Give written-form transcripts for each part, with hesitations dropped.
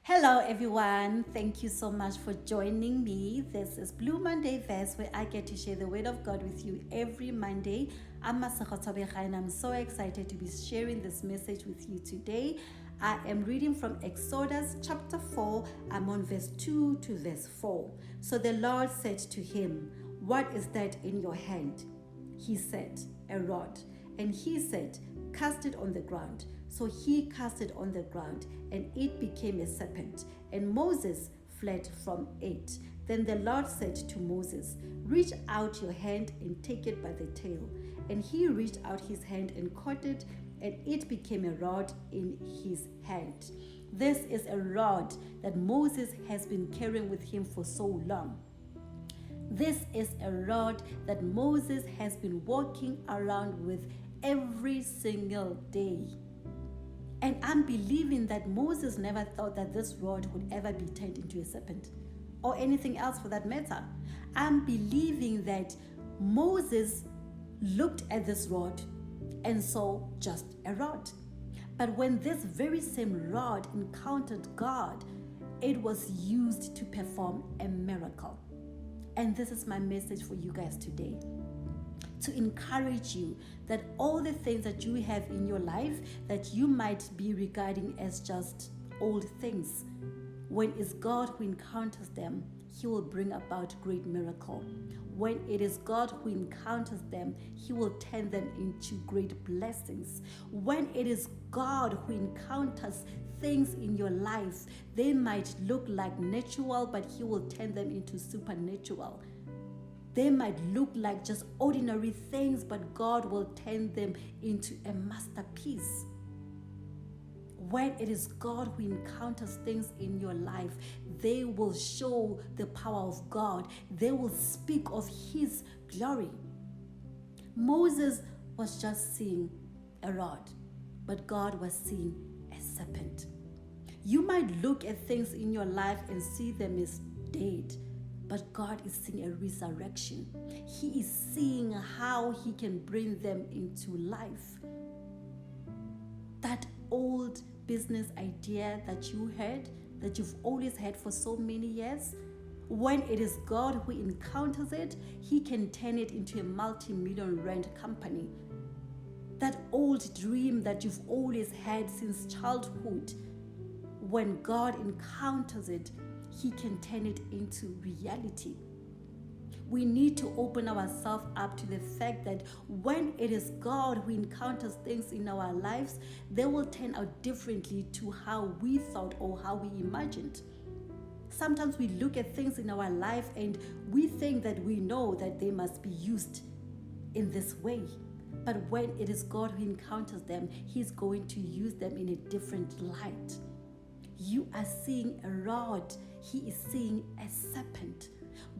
Hello, everyone. Thank you so much for joining me. This is Blue Monday Verse, where I get to share the Word of God with you every Monday. I'm Masego Tobecha, and I'm so excited to be sharing this message with you today. I am reading from Exodus chapter 4. I'm on verse 2 to verse 4. So the Lord said to him, "What is that in your hand?" He said, "A rod." And he said, "Cast it on the ground." So he cast it on the ground, and it became a serpent, and Moses fled from it. Then the Lord said to Moses, "Reach out your hand and take it by the tail." And he reached out his hand and caught it, and it became a rod in his hand. This is a rod that Moses has been carrying with him for so long. This is a rod that Moses has been walking around with every single day. And I'm believing that Moses never thought that this rod would ever be turned into a serpent or anything else for that matter. I'm believing that Moses looked at this rod and saw just a rod. But when this very same rod encountered God, it was used to perform a miracle. And this is my message for you guys today, to encourage you that all the things that you have in your life that you might be regarding as just old things, when it's God who encounters them, He will bring about great miracle. When it is God who encounters them, He will turn them into great blessings. When it is God who encounters things in your life, they might look like natural, but He will turn them into supernatural. They might look like just ordinary things, but God will turn them into a masterpiece. When it is God who encounters things in your life, they will show the power of God. They will speak of His glory. Moses was just seeing a rod, but God was seeing a serpent. You might look at things in your life and see them as dead, but God is seeing a resurrection. He is seeing how He can bring them into life. That old business idea that you had, that you've always had for so many years, when it is God who encounters it, He can turn it into a multi-million rand company. That old dream that you've always had since childhood, when God encounters it, He can turn it into reality. We need to open ourselves up to the fact that when it is God who encounters things in our lives, they will turn out differently to how we thought or how we imagined. Sometimes we look at things in our life and we think that we know that they must be used in this way. But when it is God who encounters them, He's going to use them in a different light. You are seeing a rod. He is seeing a serpent.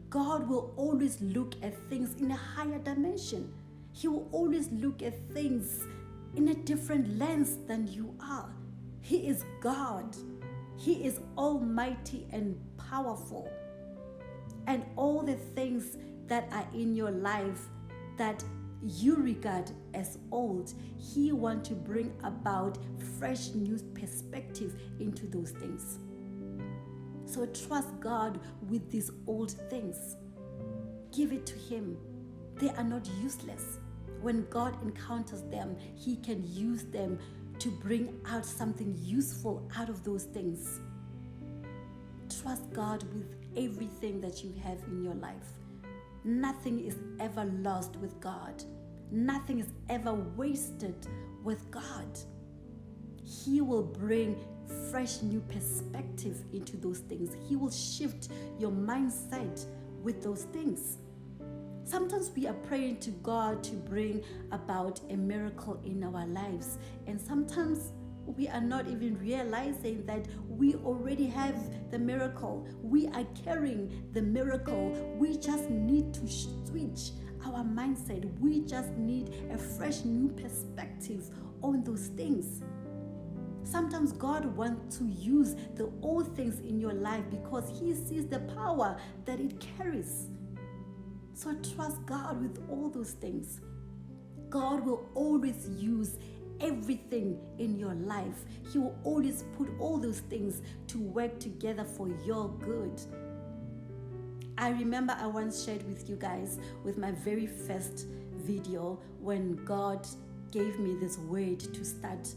God will always look at things in a higher dimension. He will always look at things in a different lens than you are. He is God. He is almighty and powerful. And all the things that are in your life that you regard as old, He wants to bring about fresh new perspective into those things. So trust God with these old things. Give it to Him. They are not useless. When God encounters them, He can use them to bring out something useful out of those things. Trust God with everything that you have in your life. Nothing is ever lost with God. Nothing is ever wasted with God. He will bring fresh new perspective into those things. He will shift your mindset with those things. Sometimes we are praying to God to bring about a miracle in our lives, and sometimes we are not even realizing that we already have the miracle. We are carrying the miracle. We just need to switch our mindset. We just need a fresh new perspective on those things. Sometimes God wants to use the old things in your life because He sees the power that it carries. So trust God with all those things. God will always use everything in your life. He will always put all those things to work together for your good. I remember I once shared with you guys with my very first video when God gave me this word to start,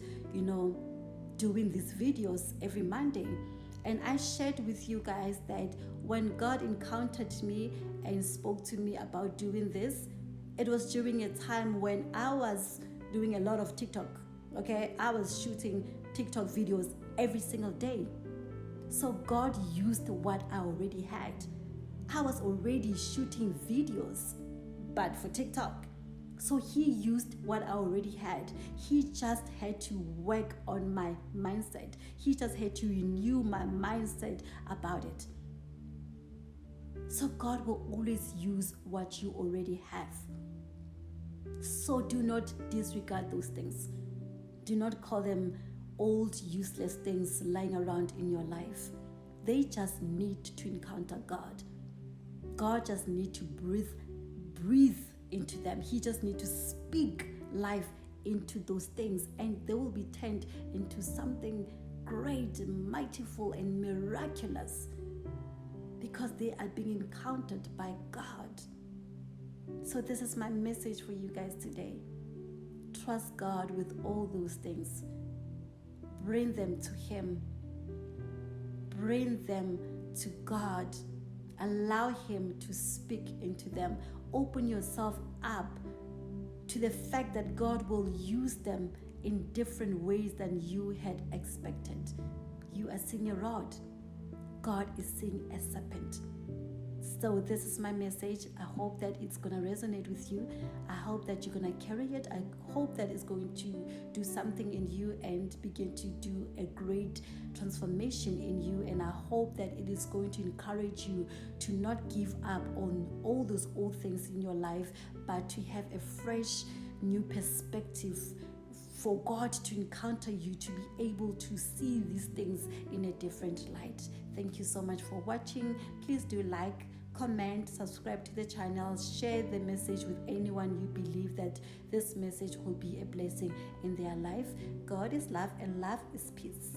doing these videos every Monday. And I shared with you guys that when God encountered me and spoke to me about doing this, it was during a time when I was doing a lot of TikTok. Okay, I was shooting TikTok videos every single day. So God used what I already had. I was already shooting videos, but for TikTok. So he used what I already had. He just had to work on my mindset. He just had to renew my mindset about it. So God will always use what you already have. So do not disregard those things. Do not call them old, useless things lying around in your life. They just need to encounter God. God just needs to breathe into them. He just needs to speak life into those things, and they will be turned into something great, mightyful, and miraculous, because they are being encountered by God. So this is my message for you guys today. Trust God with all those things. Bring them to Him. Bring them to God. Allow Him to speak into them. Open yourself up to the fact that God will use them in different ways than you had expected. You are seeing a rod. God is seeing a serpent. So this is my message. I hope that it's going to resonate with you. I hope that you're going to carry it. I hope that it's going to do something in you and begin to do a great transformation in you. And I hope that it is going to encourage you to not give up on all those old things in your life, but to have a fresh, new perspective, for God to encounter you, to be able to see these things in a different light. Thank you so much for watching. Please do like, comment, subscribe to the channel, share the message with anyone you believe that this message will be a blessing in their life. God is love and love is peace.